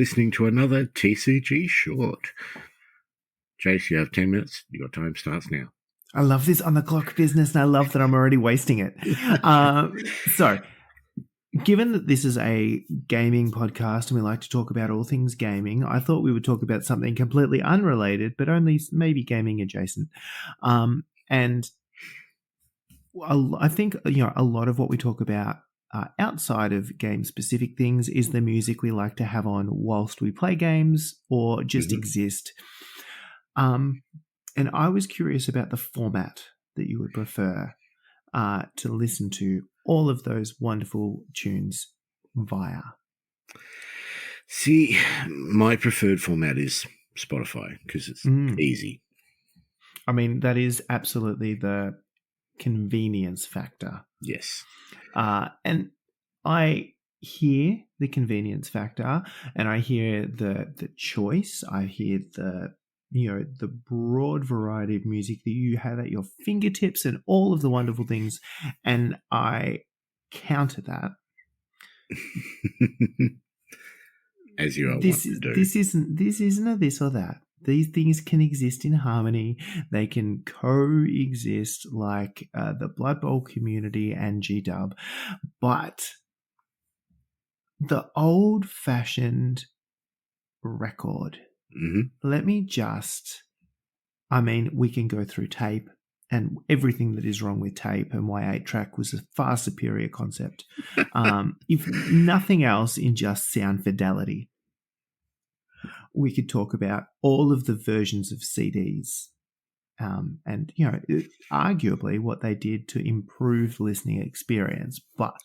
listening to another TCG short. Jace, you have 10 minutes. Your time starts now. I love this on the clock business, and I love that I'm already wasting it. So, given that this is a gaming podcast and we like to talk about all things gaming, I thought we would talk about something completely unrelated, but only maybe gaming adjacent. And I think, a lot of what we talk about outside of game-specific things is the music we like to have on whilst we play games or just exist. And I was curious about the format that you would prefer to listen to all of those wonderful tunes via. See, my preferred format is Spotify because it's easy. I mean, that is absolutely the convenience factor. Yes. And I hear the convenience factor, and I hear the choice. I hear the broad variety of music that you have at your fingertips and all of the wonderful things. And I counter that. As you are this want to do. This isn't a this or that. These things can exist in harmony. They can coexist like the Blood Bowl community and G-Dub. But the old-fashioned record, let me just... I mean, we can go through tape and everything that is wrong with tape and why 8-track was a far superior concept. If nothing else, in just sound fidelity. We could talk about all of the versions of CDs and, arguably what they did to improve the listening experience. But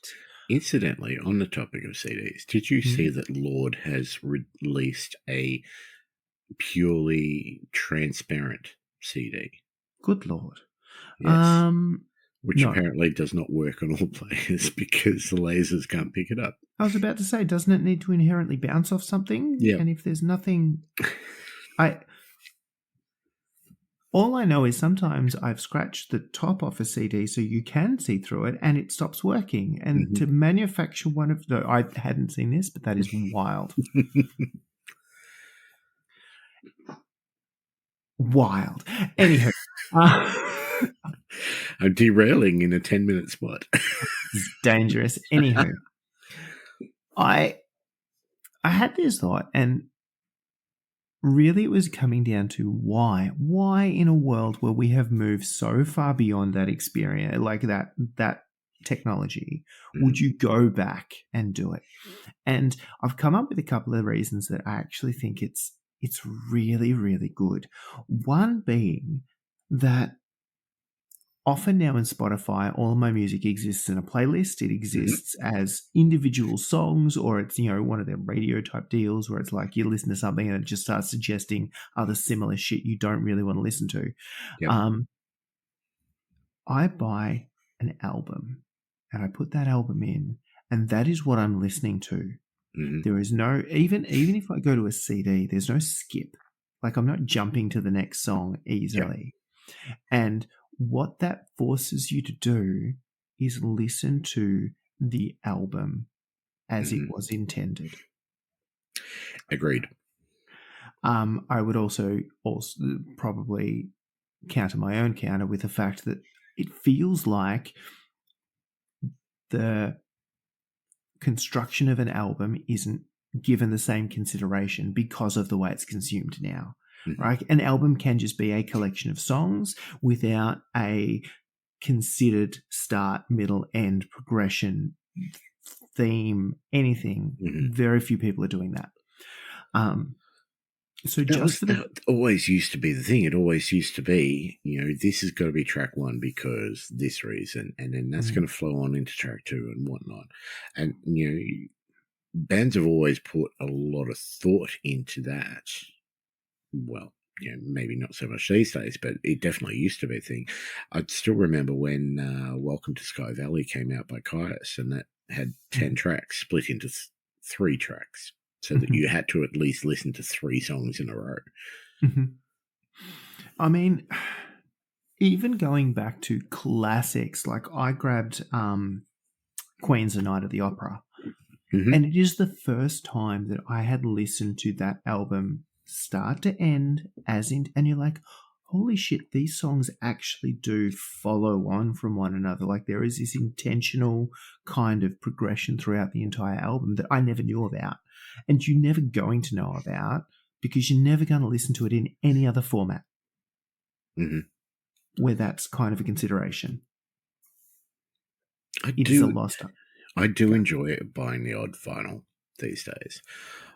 incidentally, on the topic of CDs, did you see that Lord has released a purely transparent CD? Good Lord. Yes. Which apparently does not work on all players because the lasers can't pick it up. I was about to say, doesn't it need to inherently bounce off something? Yeah. And if there's nothing... All I know is sometimes I've scratched the top off a CD so you can see through it and it stops working. And to manufacture one of... No, I hadn't seen this, but that is wild. Wild. Anyhow... I'm derailing in a 10-minute spot. It's dangerous. Anywho, I had this thought, and really it was coming down to why. Why in a world where we have moved so far beyond that experience, like that technology, would you go back and do it? And I've come up with a couple of reasons that I actually think it's really, really good. One being that often now in Spotify, all of my music exists in a playlist. It exists as individual songs, or it's, one of their radio type deals where it's like you listen to something and it just starts suggesting other similar shit you don't really want to listen to. Yep. I buy an album and I put that album in, and that is what I'm listening to. There is no, even if I go to a CD, there's no skip. Like, I'm not jumping to the next song easily. Yep. And what that forces you to do is listen to the album as it was intended. Agreed. I would also probably counter my own counter with the fact that it feels like the construction of an album isn't given the same consideration because of the way it's consumed now. Right? An album can just be a collection of songs without a considered start, middle, end, progression, theme, anything. Very few people are doing that. So that always used to be the thing. It always used to be, this has got to be track one because this reason, and then that's going to flow on into track two and whatnot. And, bands have always put a lot of thought into that. Well, maybe not so much these days, but it definitely used to be a thing. I still remember when Welcome to Sky Valley came out by Caius, and that had 10 tracks split into 3 tracks, so that you had to at least listen to 3 songs in a row. I mean, even going back to classics, like I grabbed Queen's A Night at the Opera, Mm-hmm. And it is the first time that I had listened to that album start to end, and you're like, holy shit, these songs actually do follow on from one another. Like there is this intentional kind of progression throughout the entire album that I never knew about. And you're never going to know about because you're never going to listen to it in any other format where that's kind of a consideration. It is a lost art. I do enjoy buying the odd vinyl these days.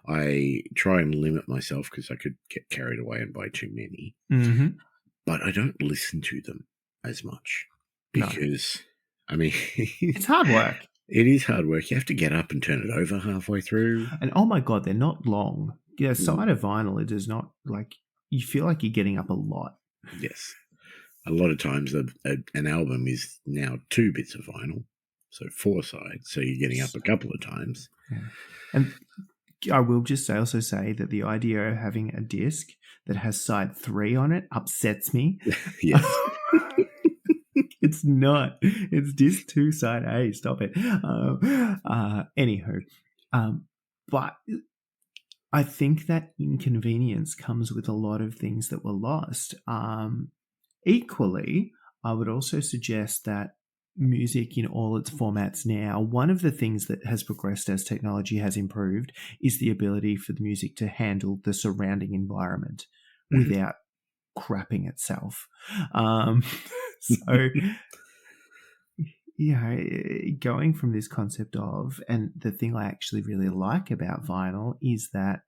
I try and limit myself because I could get carried away and buy too many. Mm-hmm. But I don't listen to them as much because, No. I mean, it's hard work. It is hard work. You have to get up and turn it over halfway through. And oh my God, they're not long. Yeah, side of vinyl, it is not like you feel like you're getting up a lot. Yes. A lot of times an album is now 2 bits of vinyl, so 4 sides. So you're getting up a couple of times. Yeah. And I will just also say that the idea of having a disc that has side 3 on it upsets me. Yes. It's not. It's disc 2, side A. Stop it. Anywho, but I think that inconvenience comes with a lot of things that were lost. Equally, I would also suggest that music in all its formats now, one of the things that has progressed as technology has improved is the ability for the music to handle the surrounding environment without crapping itself. So, going from this concept of, and the thing I actually really like about vinyl is that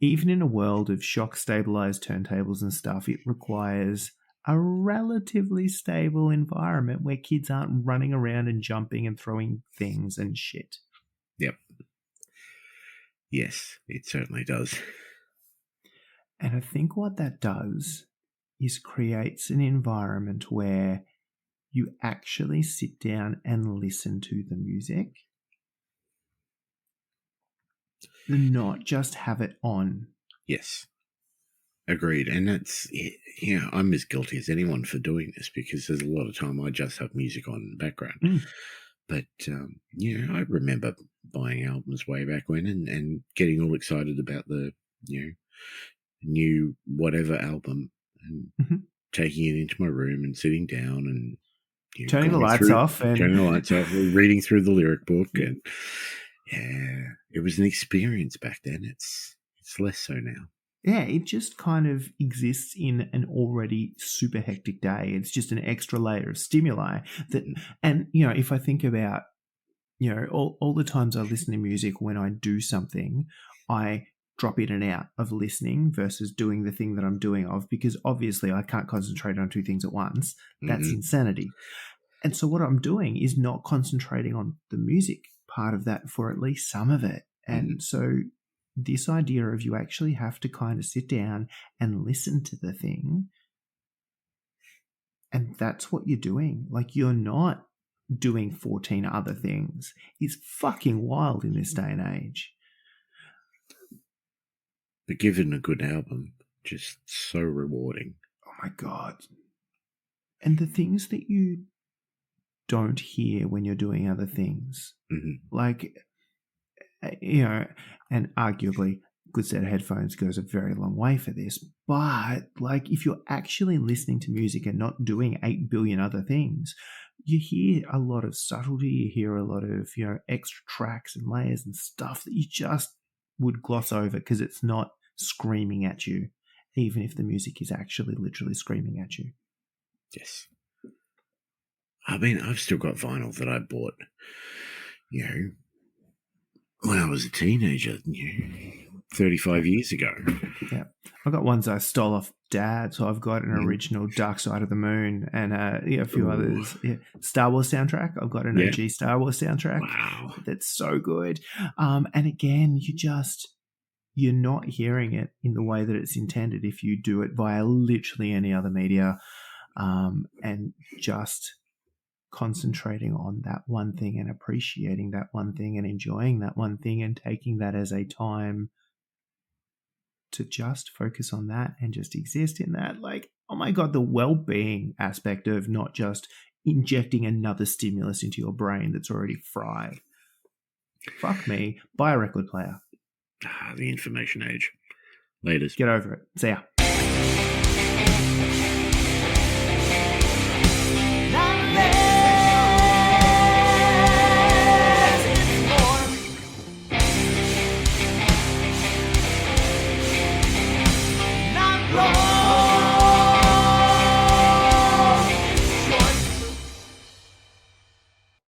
even in a world of shock stabilized turntables and stuff, it requires a relatively stable environment where kids aren't running around and jumping and throwing things and shit. Yep. Yes, it certainly does. And I think what that does is creates an environment where you actually sit down and listen to the music, not just have it on. Yes. Agreed. And that's, I'm as guilty as anyone for doing this because there's a lot of time I just have music on in the background. But, I remember buying albums way back when and getting all excited about the, new whatever album and taking it into my room and sitting down and turning the lights off, reading through the lyric book. And it was an experience back then. It's less so now. Yeah, it just kind of exists in an already super hectic day. It's just an extra layer of stimuli that, and if I think about, all the times I listen to music when I do something, I drop in and out of listening versus doing the thing that I'm doing because obviously I can't concentrate on 2 things at once. That's insanity. And so what I'm doing is not concentrating on the music part of that for at least some of it. And so this idea of you actually have to kind of sit down and listen to the thing, and that's what you're doing. Like, you're not doing 14 other things. It's fucking wild in this day and age. But given a good album, just so rewarding. Oh my God. And the things that you don't hear when you're doing other things, like, and arguably a good set of headphones goes a very long way for this. But like, if you're actually listening to music and not doing 8 billion other things, you hear a lot of subtlety, you hear a lot of, extra tracks and layers and stuff that you just would gloss over because it's not screaming at you, even if the music is actually literally screaming at you. Yes. I mean, I've still got vinyl that I bought, when I was a teenager, 35 years ago. Yeah. I've got ones I stole off Dad, so I've got an original Dark Side of the Moon and a few others. Yeah. Star Wars soundtrack. I've got an OG Star Wars soundtrack. Wow. That's so good. And again, you're not hearing it in the way that it's intended if you do it via literally any other media, and just concentrating on that one thing and appreciating that one thing and enjoying that one thing and taking that as a time to just focus on that and just exist in that. Like, oh my God, the well-being aspect of not just injecting another stimulus into your brain that's already fried. Fuck me. Buy a record player. The information age. Laters. Get over it. See ya.